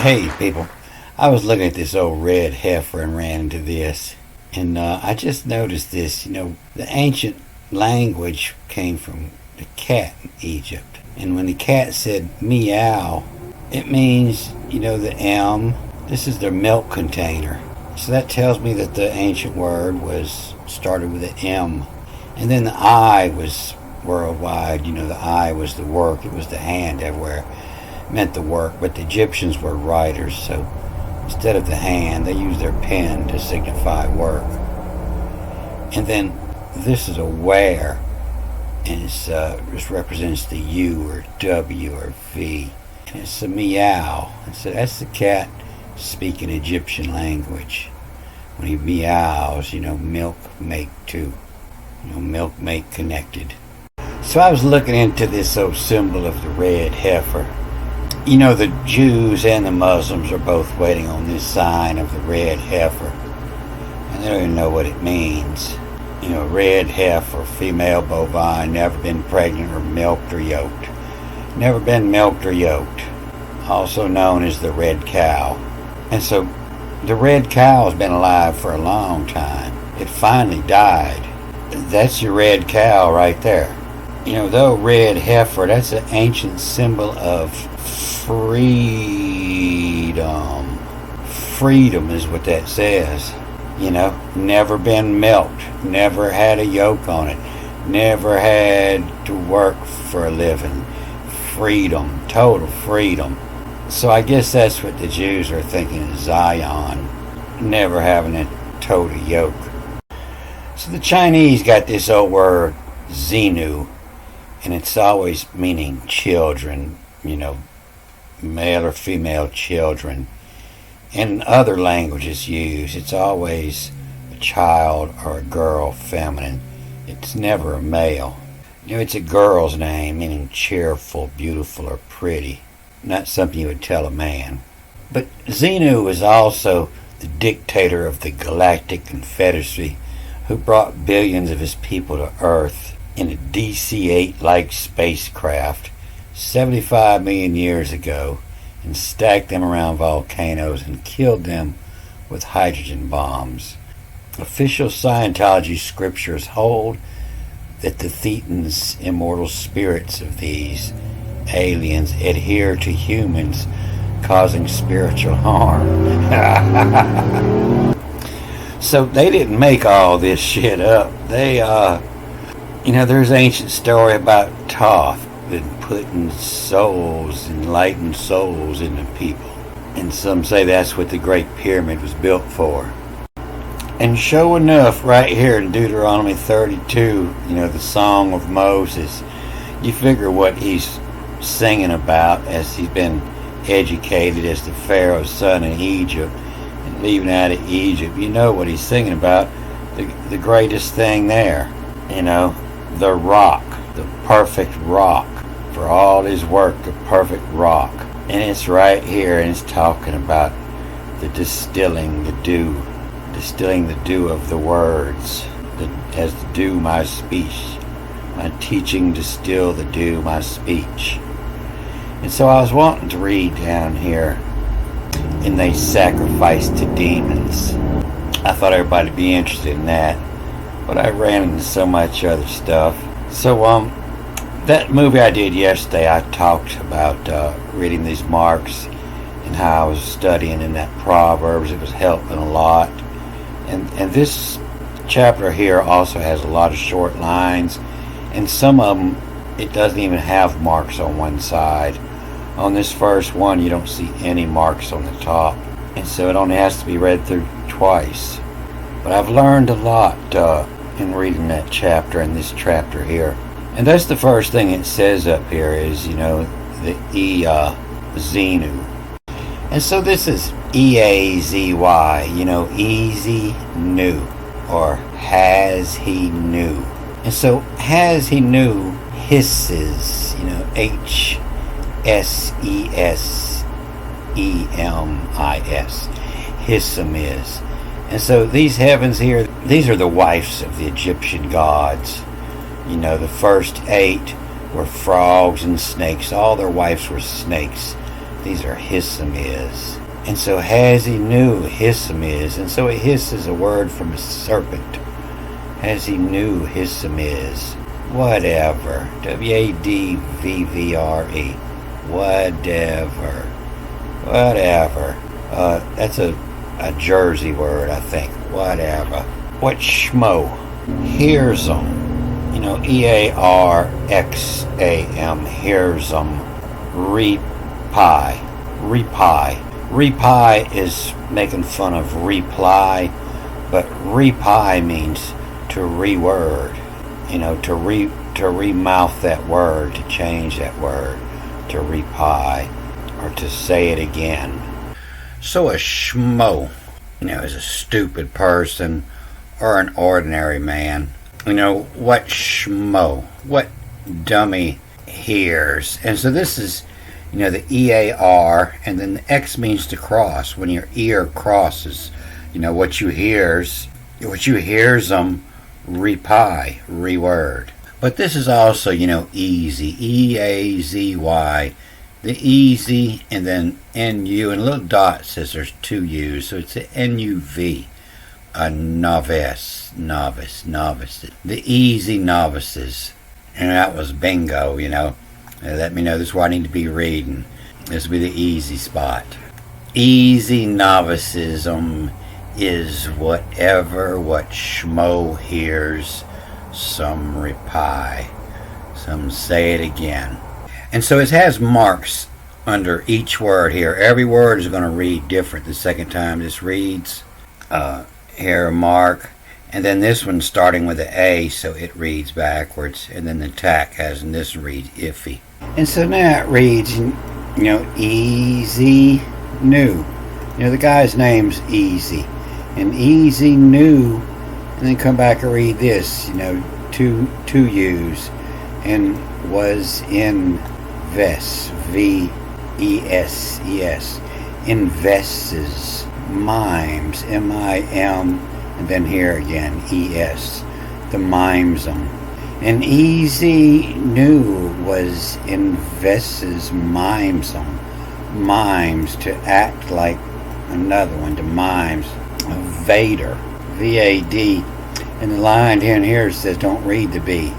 Hey people, I was looking at this old red heifer and ran into this, and I just noticed this. The ancient language came from the cat in Egypt, and when the cat said meow, it means the M. This is their milk container, so that tells me that the ancient word was started with an M, and then the I was worldwide. The I was the work; it was the hand everywhere. Meant the work, but the Egyptians were writers, so instead of the hand, they used their pen to signify work. And then this is a where, and this represents the U or W or V, and it's a meow. And so that's the cat speaking Egyptian language. When he meows, milk make two, milk make connected. So I was looking into this old symbol of the red heifer. The Jews and the Muslims are both waiting on this sign of the red heifer, and they don't even know what it means. Red heifer, female bovine, never been pregnant or milked or yoked. Never been milked or yoked. Also known as the red cow. And so the red cow has been alive for a long time. It finally died. That's your red cow right there. The red heifer, that's an ancient symbol of freedom. Freedom is what that says. Never been milked, never had a yoke on it, never had to work for a living. Freedom, total freedom. So I guess that's what the Jews are thinking of Zion, never having a total yoke. So the Chinese got this old word, Xenu, and it's always meaning children, male or female children. In other languages used, it's always a child or a girl, feminine. It's never a male. It's a girl's name, meaning cheerful, beautiful, or pretty. Not something you would tell a man. But Xenu is also the dictator of the Galactic Confederacy, who brought billions of his people to Earth in a DC-8-like spacecraft 75 million years ago, and stacked them around volcanoes and killed them with hydrogen bombs. Official Scientology scriptures hold that the Thetans, immortal spirits of these aliens, adhere to humans, causing spiritual harm. So they didn't make all this shit up. There's an ancient story about Thoth been putting souls, enlightened souls into people. And some say that's what the Great Pyramid was built for. And sure enough, right here in Deuteronomy 32, the Song of Moses, you figure what he's singing about as he's been educated as the Pharaoh's son in Egypt and leaving out of Egypt. You know what he's singing about, the greatest thing there, the rock, the perfect rock. For all his work, the perfect rock. And it's right here, and it's talking about the distilling the dew of the words, as the dew my speech, my teaching distill the dew my speech. And so I was wanting to read down here, and they sacrificed to demons. I thought everybody would be interested in that, but I ran into so much other stuff. So that movie I did yesterday, I talked about reading these marks and how I was studying in that Proverbs. It was helping a lot. And this chapter here also has a lot of short lines, and some of them, it doesn't even have marks on one side. On this first one, you don't see any marks on the top, and so it only has to be read through twice. But I've learned a lot in reading that chapter and this chapter here. And that's the first thing it says up here is, the Xenu. And so this is E-A-Z-Y, easy, new, or has he knew. And so has he knew hisses, H-S-E-S-E-M-I-S. Hissem is. And so these heavens here, these are the wives of the Egyptian gods. The first 8 were frogs and snakes. All their wives were snakes. These are hisamiz. And so has he knew hisamiz, and so a hiss is a word from a serpent. Has he knew hisamiz. Whatever. W-A-D-V-V-R-E. Whatever. Whatever. That's a Jersey word, I think. Whatever. What schmo? Hears 'em. You know, E-A-R-X-A-M. Hears 'em. Repie. Repie. Repie is making fun of reply, but repie means to reword. You know, to remouth that word, to change that word, to repie, or to say it again. So a schmo, you know, is a stupid person or an ordinary man. You know, what schmo, what dummy hears. And so this is, you know, the E-A-R, and then the X means to cross. When your ear crosses, you know, what you hears them, repie, reword. But this is also, you know, easy, E-A-Z-Y, the easy, and then N-U, and a little dot says there's two U's, so it's an N-U-V, a novice, the easy novices. And that was bingo, you know. Let me know this is where I need to be reading. This will be the easy spot. Easy novicism is whatever what schmo hears, some repie, some say it again. And so it has marks under each word here. Every word is going to read different the second time this reads. Here a mark, and then this one starting with an A, so it reads backwards, and then the tack has, and this reads iffy. And so now it reads, you know, easy new. You know, the guy's name's Easy. And Easy new, and then come back and read this, you know, two U's, and was in Ves, V-E-S-E-S, invests, mimes, M-I-M, and then here again, E-S, the mimesum. And Easy knew was invests mimesum, mimes, to act like another one, to mimes, Vader, V-A-D, and the line here and here says don't read the B,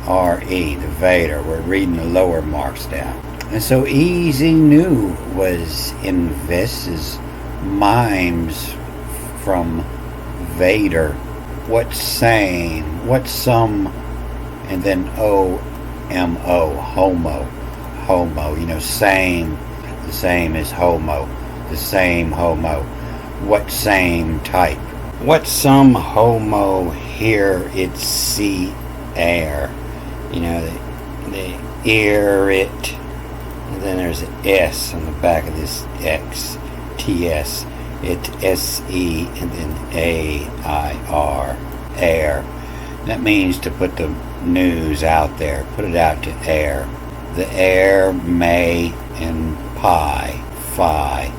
R-E, the Vader. We're reading the lower marks down. And so Easy knew was invests mimes from Vader. What's same? What's some? And then O-M-O, homo. Homo, you know, same. The same is homo. The same homo. What same type? What some homo here it's see air. You know, the ear it. And then there's an S on the back of this X. T-S. It S-E and then A-I-R. Air. That means to put the news out there. Put it out to air. The air may and pie. Phi.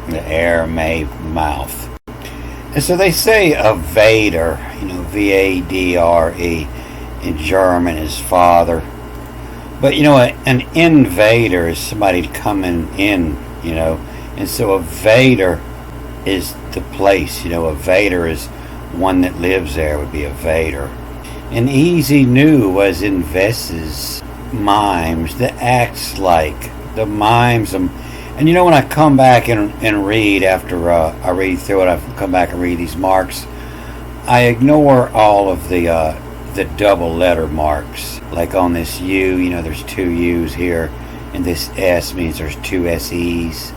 The air may mouth. And so they say a Vader, you know, V-A-D-R-E, in German is father. But, you know, an invader is somebody coming in, you know. And so a Vader is the place, you know. A Vader is one that lives there, would be a Vader. And Easy knew was invests mimes, that acts like, the mimes them. And you know, when I come back and read after I read through it, I come back and read these marks, I ignore all of the double letter marks. Like on this U, you know, there's two U's here, and this S means there's two SE's.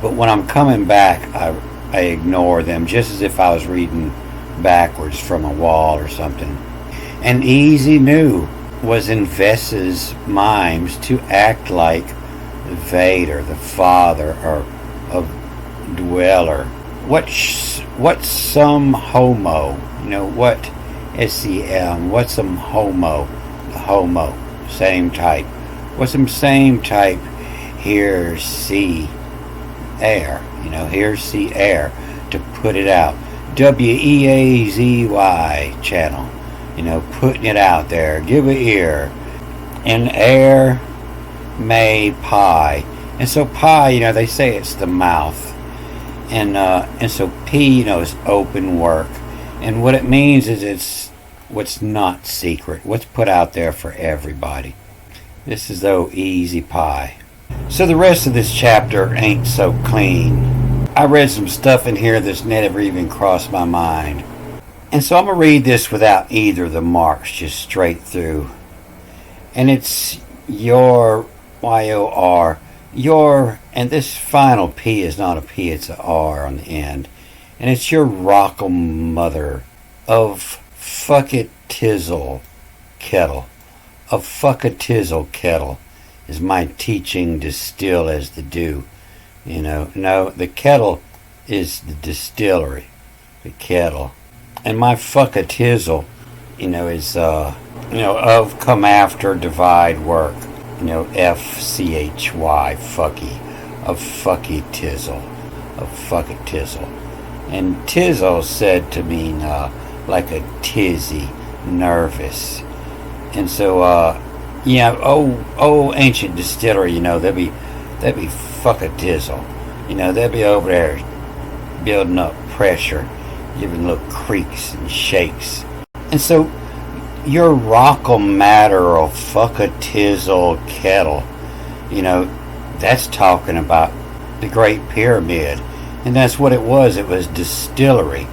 But when I'm coming back, I ignore them, just as if I was reading backwards from a wall or something. And Easy knew was invests mimes to act like Vader, the father or of dweller. What's some homo? You know, what S-E-M? What's some homo? The homo, same type. What's some same type? Here, see, air. You know, here, see, air. To put it out. W-E-A-Z-Y channel. You know, putting it out there. Give an ear. And air may pie. And so pi, they say it's the mouth. And so P, is open work. And what it means is it's what's not secret, what's put out there for everybody. This is though easy pie. So the rest of this chapter ain't so clean. I read some stuff in here that's never even crossed my mind. And so I'm going to read this without either of the marks, just straight through. And it's your, Y-O-R, your, and this final P is not a P, it's an R on the end. And it's your rockle mother of fuck-it-tizzle kettle. Of fuck-a-tizzle kettle is my teaching distill as the dew. No, the kettle is the distillery, the kettle. And my fuck-a-tizzle, is, of come after divide work. F-C-H-Y, fucky, of fucky-tizzle, of fuck-a-tizzle. And tizzle said to mean like a tizzy, nervous. And so, ancient distillery, they'd be fuck-a-tizzle. They'd be over there building up pressure, giving little creaks and shakes. And so, your rockle matter of fuck-a-tizzle kettle, that's talking about the Great Pyramid. And that's what it was. It was distillery.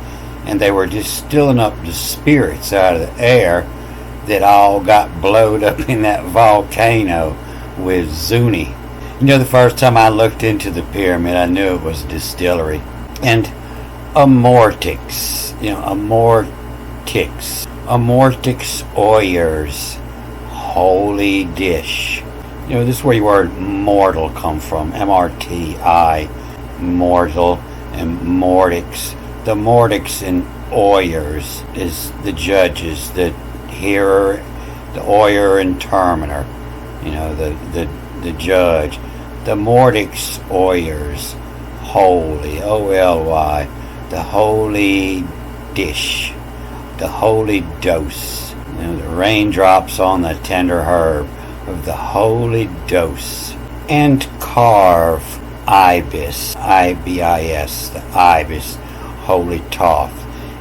And they were distilling up the spirits out of the air that all got blowed up in that volcano with Zuni. The first time I looked into the pyramid, I knew it was a distillery. And amortix, amortix oyers, holy dish. This is where your word mortal come from, M-R-T-I, mortal, and mortix. The mortix in oyers is the judges, the hearer, the oyer and terminer, the judge. The mortix oyers, holy, O-L-Y, the holy dish, the holy dose, the raindrops on the tender herb of the holy dose. And carve ibis, I-B-I-S, the ibis, holy toth.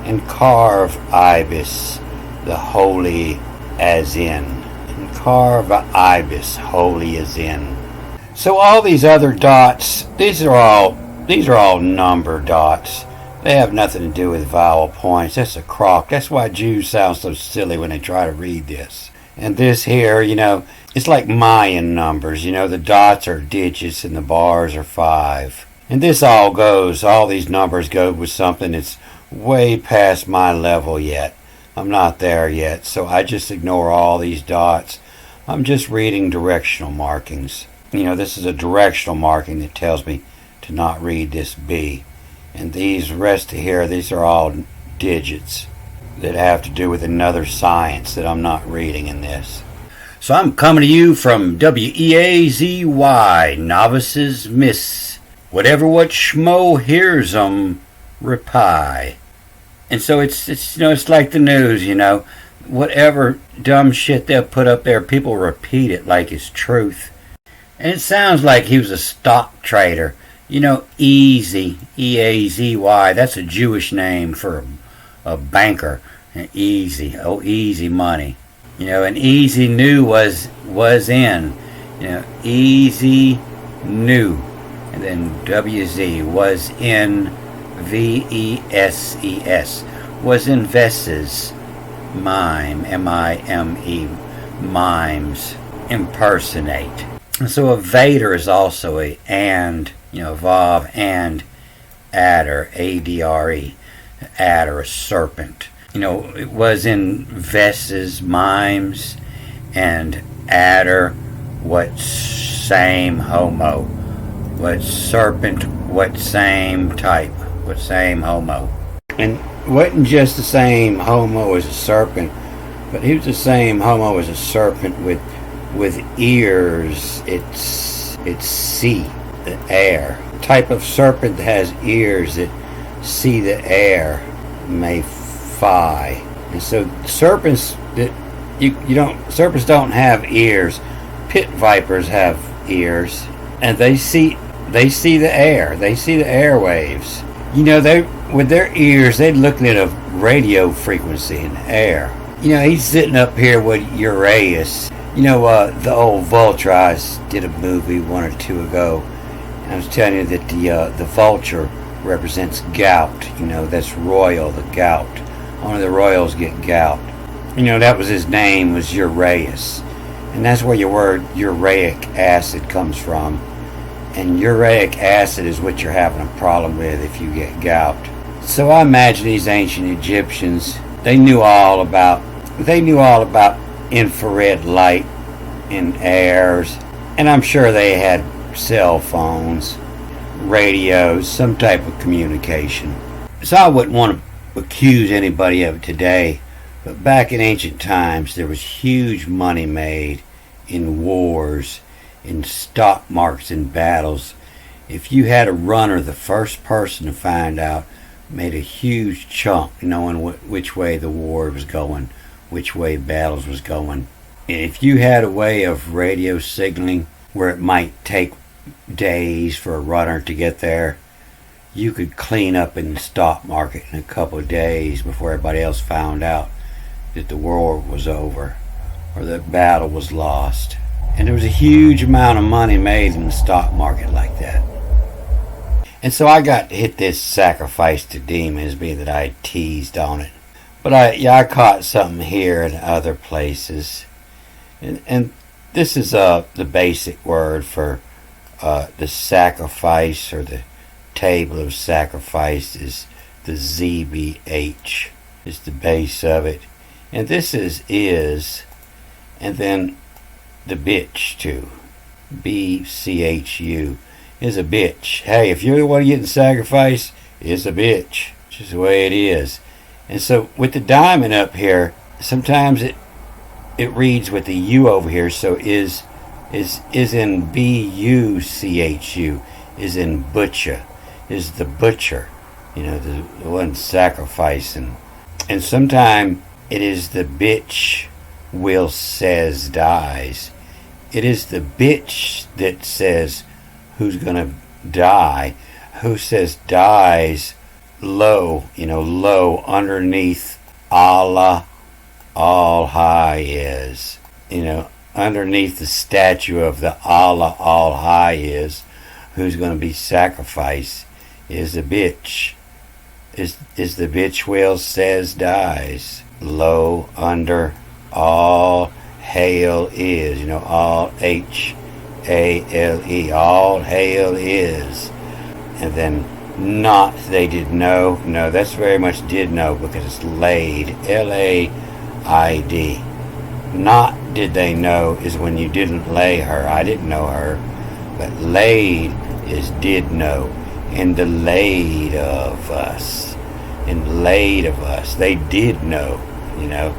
And carve ibis, the holy as in. And carve ibis, holy as in. So all these other dots, these are all number dots. They have nothing to do with vowel points. That's a crock. That's why Jews sound so silly when they try to read this. And this here, it's like Mayan numbers. The dots are digits and the bars are 5. And this all these numbers go with something that's way past my level yet. I'm not there yet, so I just ignore all these dots. I'm just reading directional markings. This is a directional marking that tells me to not read this B. And these rest of here, these are all digits that have to do with another science that I'm not reading in this. So I'm coming to you from WEAZY, Novices Miss. Whatever what schmo hears 'em, reply. And so it's like the news, Whatever dumb shit they'll put up there, people repeat it like it's truth. And it sounds like he was a stock trader. Easy, E-A-Z-Y, that's a Jewish name for a banker. Easy, easy money. And easy new was in. Easy new. And then WZ was in, V-E-S-E-S. Was in Vesses, mime, M-I-M-E, mimes, impersonate. And so a vader is also a and, vav and adder, A-D-R-E, adder, a serpent. It was in Vesses, mimes, and adder, what same homo. What serpent, what same type, what same homo. And wasn't just the same homo as a serpent, but he was the same homo as a serpent with ears. It's see the air. Type of serpent that has ears that see the air, may fly. And so serpents that serpents don't have ears. Pit vipers have ears. and they see the air. They see the airwaves. You know, they with their ears, they're looking at a radio frequency in the air. You know, he's sitting up here with Uraeus. You know, the old Vulture. I did a movie 1 or 2 ago, and I was telling you that the Vulture represents gout. You know, that's royal, the gout. Only the royals get gout. You know, that was his name, was Uraeus. And that's where your word uric acid comes from. And uric acid is what you're having a problem with if you get gout. So I imagine these ancient Egyptians, they knew all about infrared light in airs, and I'm sure they had cell phones, radios, some type of communication. So I wouldn't want to accuse anybody of it today, but back in ancient times there was huge money made in wars, in stock markets, in battles. If you had a runner, the first person to find out made a huge chunk knowing which way the war was going, which way battles was going. And if you had a way of radio signaling where it might take days for a runner to get there, you could clean up in the stock market in a couple of days before everybody else found out that the war was over or the battle was lost. And there was a huge amount of money made in the stock market like that. And so I got to hit this sacrifice to demons, being that I teased on it. But I caught something here and other places. And this is the basic word for the sacrifice, or the table of sacrifice, is the ZBH, is the base of it. And this is, and then the bitch too. BCHU is a bitch. Hey, if you're the one getting sacrificed, it's a bitch. It's just the way it is. And so with the diamond up here, sometimes it reads with the U over here, so is in BUCHU, is in butcher, is the butcher, you know, the one sacrificing. And sometimes it is the bitch will says dies. It is the bitch that says who's gonna die, who says dies low, you know, low underneath Allah all high is, you know, underneath the statue of the Allah all high is, who's going to be sacrificed, is the bitch. Is the bitch will says dies. Low under all hail is, you know, all HALE, all hail is. And then not they did know. No, that's very much did know, because it's laid, LAID. Not did they know is when you didn't lay her. I didn't know her. But laid is did know. In the laid of us. In laid of us. They did know, you know.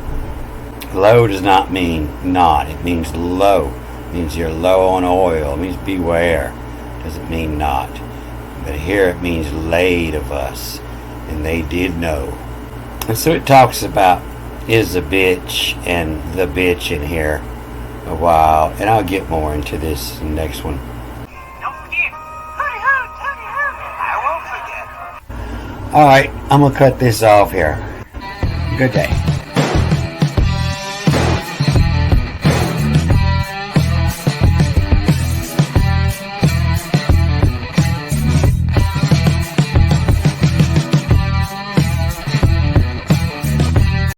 Low does not mean not. It means low. It means you're low on oil. It means beware. It doesn't mean not. But here it means laid of us. And they did know. And so it talks about is the bitch and the bitch in here a while. And I'll get more into this next one. Don't forget. I won't forget. Alright, I'm going to cut this off here. Good day.